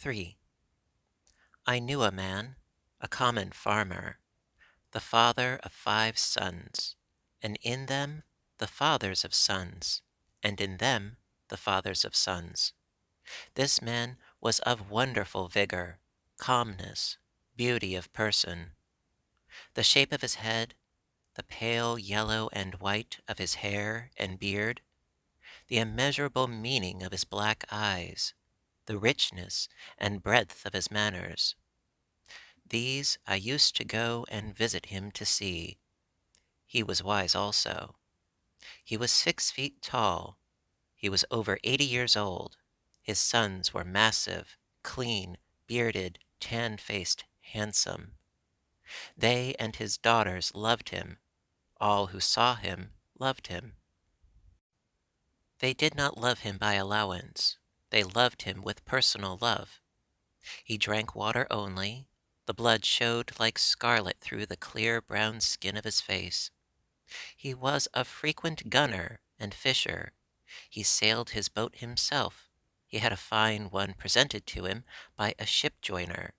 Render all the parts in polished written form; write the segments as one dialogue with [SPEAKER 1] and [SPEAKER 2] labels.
[SPEAKER 1] 3. I knew a man, a common farmer, the father of 5 sons, and in them the fathers of sons, and in them the fathers of sons. This man was of wonderful vigor, calmness, beauty of person. The shape of his head, the pale yellow and white of his hair and beard, the immeasurable meaning of his black eyes, the richness and breadth of his manners. These I used to go and visit him to see. He was wise also. He was 6 feet tall. He was over 80 years old. His sons were massive, clean, bearded, tan-faced, handsome. They and his daughters loved him. All who saw him loved him. They did not love him by allowance. They loved him with personal love. He drank water only. The blood showed like scarlet through the clear brown skin of his face. He was a frequent gunner and fisher. He sailed his boat himself. He had a fine one presented to him by a ship joiner.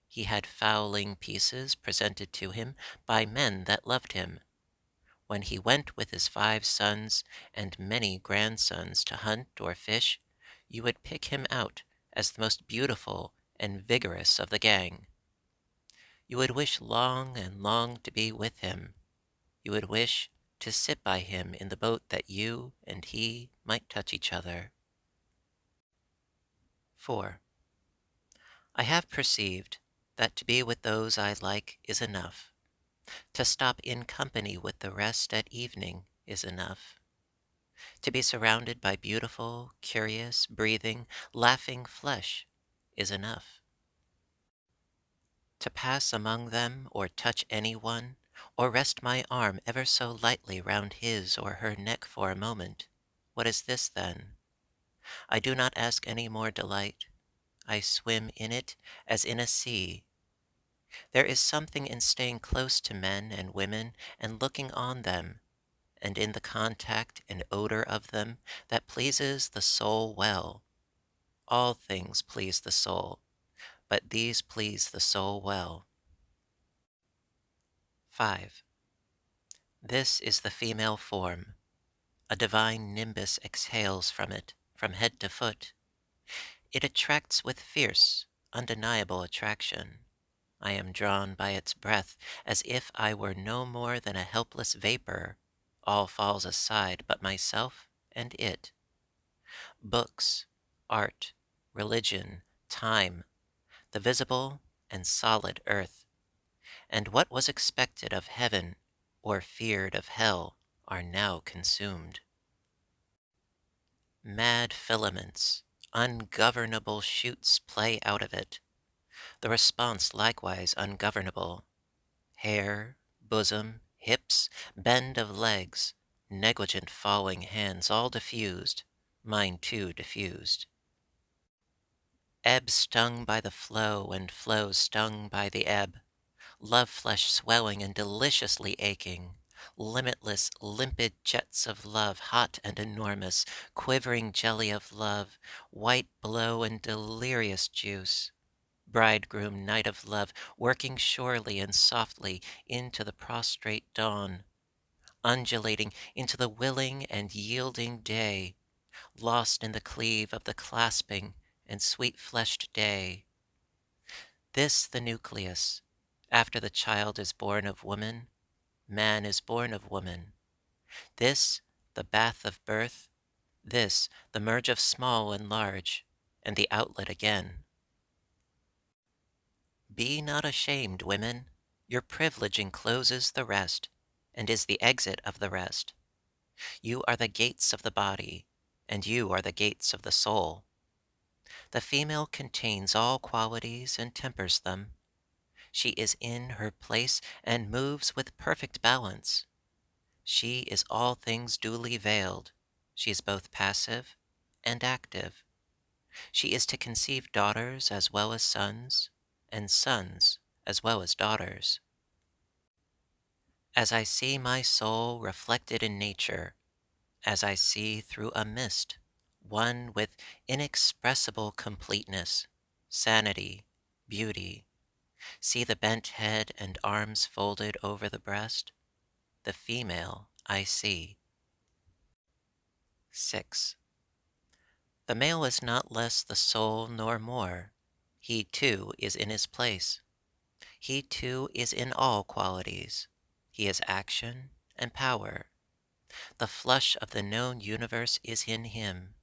[SPEAKER 1] He had fowling pieces presented to him by men that loved him. When he went with his 5 sons and many grandsons to hunt or fish, you would pick him out as the most beautiful and vigorous of the gang. You would wish long and long to be with him. You would wish to sit by him in the boat that you and he might touch each other. 4. I have perceived that to be with those I like is enough. To stop in company with the rest at evening is enough. To be surrounded by beautiful, curious, breathing, laughing flesh is enough. To pass among them, or touch any one, or rest my arm ever so lightly round his or her neck for a moment, what is this then? I do not ask any more delight. I swim in it as in a sea. There is something in staying close to men and women and looking on them, and in the contact and odor of them, that pleases the soul well. All things please the soul, but these please the soul well. 5. This is the female form. A divine nimbus exhales from it, from head to foot. It attracts with fierce, undeniable attraction. I am drawn by its breath as if I were no more than a helpless vapor. All falls aside but myself and it. Books, art, religion, time, the visible and solid earth, and what was expected of heaven or feared of hell are now consumed. Mad filaments, ungovernable shoots play out of it. The response likewise ungovernable. Hair, bosom, hips, bend of legs, negligent falling hands, all diffused, mine too diffused. Ebb stung by the flow, and flow stung by the ebb. Love flesh swelling and deliciously aching. Limitless, limpid jets of love, hot and enormous, quivering jelly of love, white blow and delirious juice. Bridegroom night of love, working surely and softly into the prostrate dawn, undulating into the willing and yielding day, lost in the cleave of the clasping and sweet-fleshed day. This the nucleus. After the child is born of woman, man is born of woman. This the bath of birth, this the merge of small and large, and the outlet again. Be not ashamed, women. Your privilege encloses the rest, and is the exit of the rest. You are the gates of the body, and you are the gates of the soul. The female contains all qualities and tempers them. She is in her place and moves with perfect balance. She is all things duly veiled. She is both passive and active. She is to conceive daughters as well as sons, and sons as well as daughters. As I see my soul reflected in nature, as I see through a mist, one with inexpressible completeness, sanity, beauty. See the bent head and arms folded over the breast? The female I see. 6. The male is not less the soul nor more. He too is in his place. He too is in all qualities. He is action and power. The flush of the known universe is in him.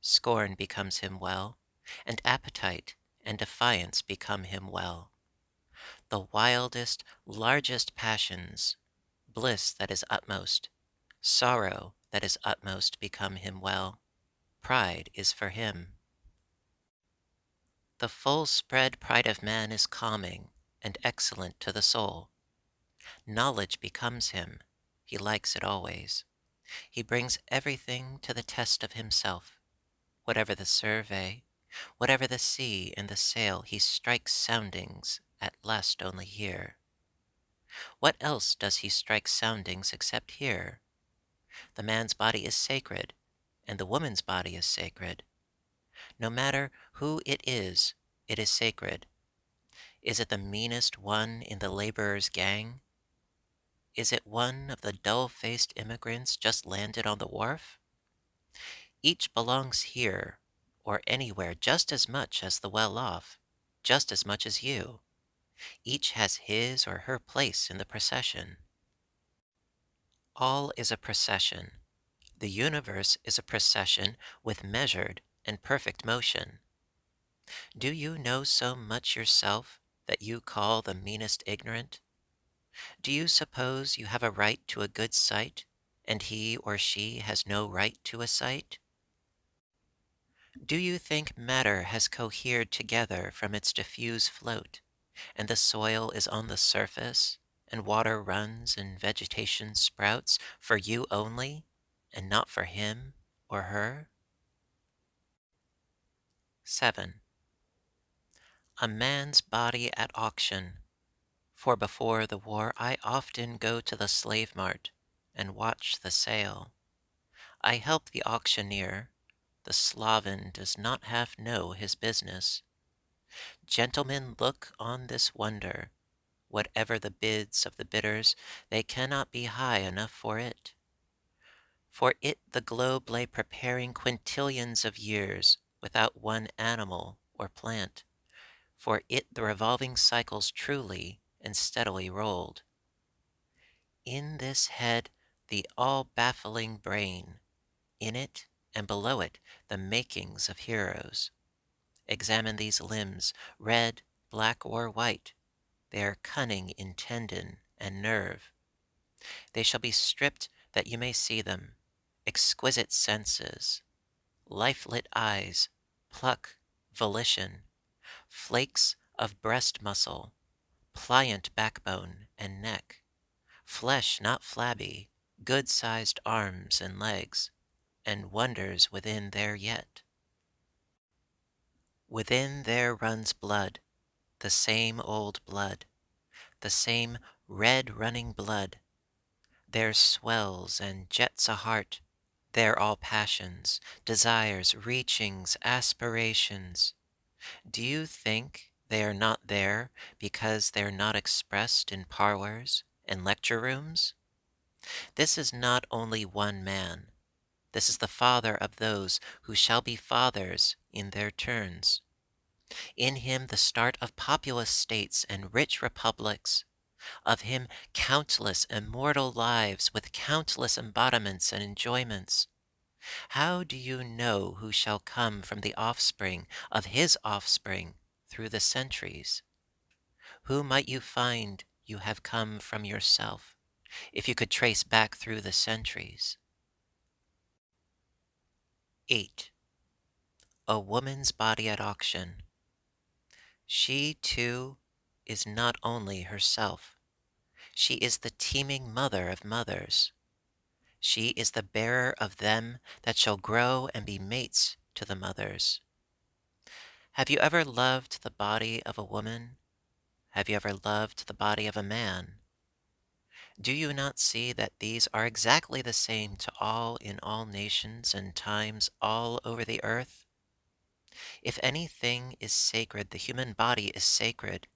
[SPEAKER 1] Scorn becomes him well, and appetite and defiance become him well. The wildest, largest passions, bliss that is utmost, sorrow that is utmost become him well. Pride is for him. The full spread pride of man is calming and excellent to the soul. Knowledge becomes him. He likes it always. He brings everything to the test of himself. Whatever the survey, whatever the sea and the sail, he strikes soundings at last only here. What else does he strike soundings except here? The man's body is sacred, and the woman's body is sacred. No matter who it is sacred. Is it the meanest one in the laborer's gang? Is it one of the dull-faced immigrants just landed on the wharf? Each belongs here or anywhere just as much as the well-off, just as much as you. Each has his or her place in the procession. All is a procession. The universe is a procession with measured and perfect motion. Do you know so much yourself that you call the meanest ignorant? Do you suppose you have a right to a good sight, and he or she has no right to a sight? Do you think matter has cohered together from its diffuse float, and the soil is on the surface, and water runs and vegetation sprouts for you only, and not for him or her? 7. A man's body at auction. For before the war I often go to the slave mart and watch the sale. I help the auctioneer. The sloven does not half know his business. Gentlemen, look on this wonder. Whatever the bids of the bidders, they cannot be high enough for it. For it the globe lay preparing quintillions of years without one animal or plant. For it the revolving cycles truly and steadily rolled. In this head the all-baffling brain, in it and below it the makings of heroes. Examine these limbs, red, black, or white. They are cunning in tendon and nerve. They shall be stripped that you may see them. Exquisite senses, life-lit eyes, pluck, volition, flakes of breast muscle, pliant backbone and neck, flesh not flabby, good-sized arms and legs, and wonders within there yet. Within there runs blood, the same old blood, the same red running blood. There swells and jets a heart. There all passions, desires, reachings, aspirations. Do you think they are not there because they are not expressed in parlors and lecture rooms? This is not only one man. This is the father of those who shall be fathers in their turns. In him the start of populous states and rich republics. Of him countless immortal lives with countless embodiments and enjoyments. How do you know who shall come from the offspring of his offspring through the centuries? Who might you find you have come from yourself, if you could trace back through the centuries? 8. A woman's body at auction. She, too, is not only herself. She is the teeming mother of mothers. She is the bearer of them that shall grow and be mates to the mothers. Have you ever loved the body of a woman? Have you ever loved the body of a man? Do you not see that these are exactly the same to all in all nations and times all over the earth? If anything is sacred, the human body is sacred,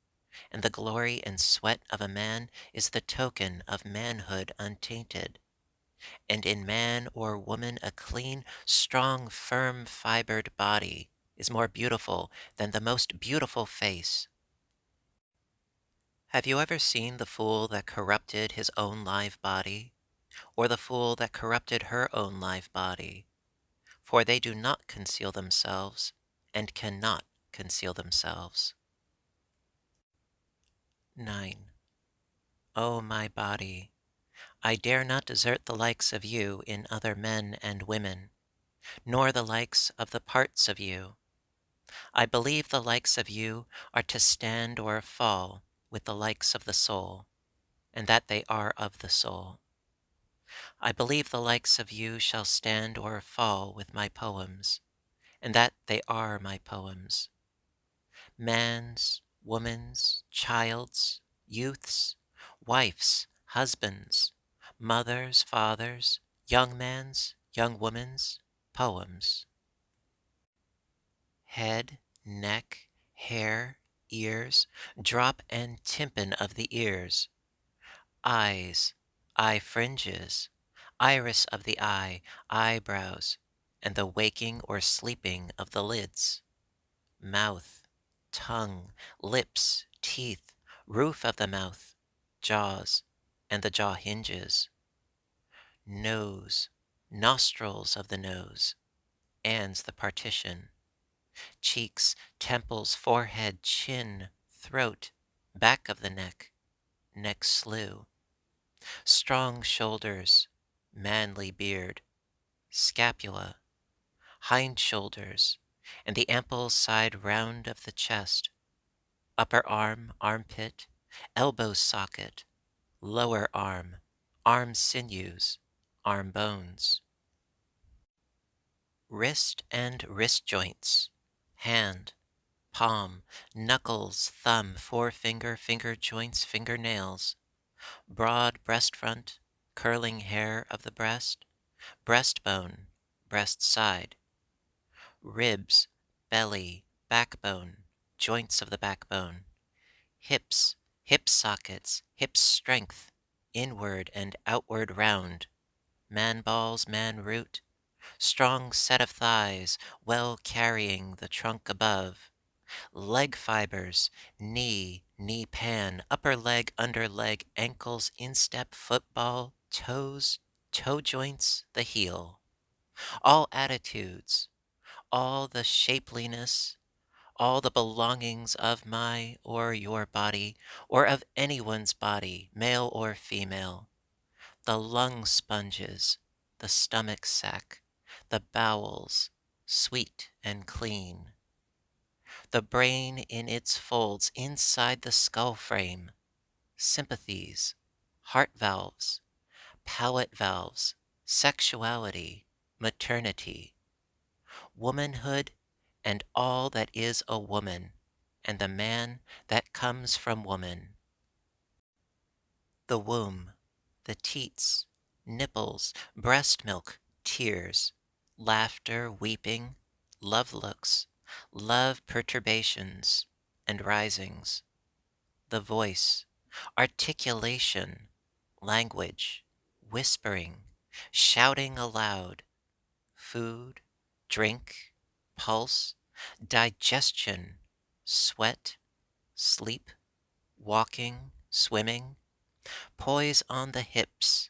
[SPEAKER 1] and the glory and sweat of a man is the token of manhood untainted. And in man or woman, a clean, strong, firm fibered body is more beautiful than the most beautiful face. Have you ever seen the fool that corrupted his own live body, or the fool that corrupted her own live body? For they do not conceal themselves, and cannot conceal themselves. 9. O my body, I dare not desert the likes of you in other men and women, nor the likes of the parts of you. I believe the likes of you are to stand or fall with the likes of the soul, and that they are of the soul. I believe the likes of you shall stand or fall with my poems, and that they are my poems. Man's, woman's, child's, youth's, wife's, husband's, mother's, father's, young man's, young woman's, poems. Head, neck, hair, ears, drop and tympan of the ears, eyes, eye fringes, iris of the eye, eyebrows, and the waking or sleeping of the lids, mouth, tongue, lips, teeth, roof of the mouth, jaws, and the jaw hinges, nose, nostrils of the nose, ands the partition, cheeks, temples, forehead, chin, throat, back of the neck, neck slew, strong shoulders, manly beard, scapula, hind shoulders, and the ample side round of the chest, upper arm, armpit, elbow socket, lower arm, arm sinews, arm bones, wrist and wrist joints, hand, palm, knuckles, thumb, forefinger, finger joints, fingernails, broad breast front, curling hair of the breast, breastbone, breast side, ribs, belly, backbone, joints of the backbone, hips, hip sockets, hip strength, inward and outward round, man balls, man root, strong set of thighs, well carrying the trunk above, leg fibers, knee, knee pan, upper leg, under leg, ankles, instep, football, toes, toe joints, the heel, all attitudes, all the shapeliness, all the belongings of my or your body, or of anyone's body, male or female, the lung sponges, the stomach sac, the bowels, sweet and clean, the brain in its folds inside the skull frame, sympathies, heart valves, palate valves, sexuality, maternity, womanhood, and all that is a woman, and the man that comes from woman, the womb, the teats, nipples, breast milk, tears, laughter, weeping, love looks, love perturbations and risings, the voice, articulation, language, whispering, shouting aloud, food, drink, pulse, digestion, sweat, sleep, walking, swimming, poise on the hips,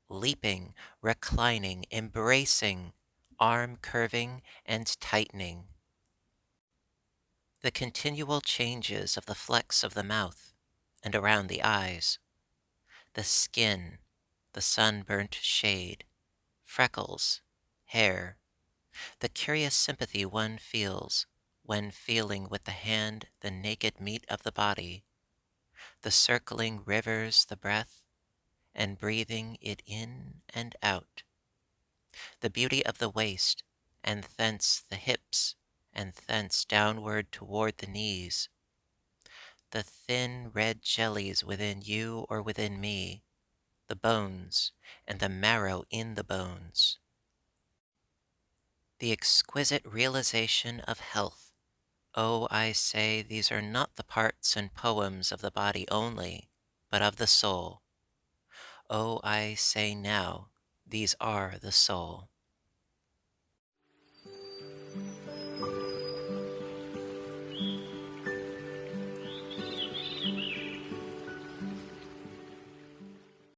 [SPEAKER 1] leaping, reclining, embracing, arm curving and tightening, the continual changes of the flex of the mouth and around the eyes, the skin, the sunburnt shade, freckles, hair, the curious sympathy one feels when feeling with the hand the naked meat of the body, the circling rivers the breath, and breathing it in and out, the beauty of the waist, and thence the hips, and thence downward toward the knees, the thin red jellies within you or within me, the bones, and the marrow in the bones, The exquisite realization of health. Oh, I say these are not the parts and poems of the body only, but of the soul. Oh, I say now, these are the soul.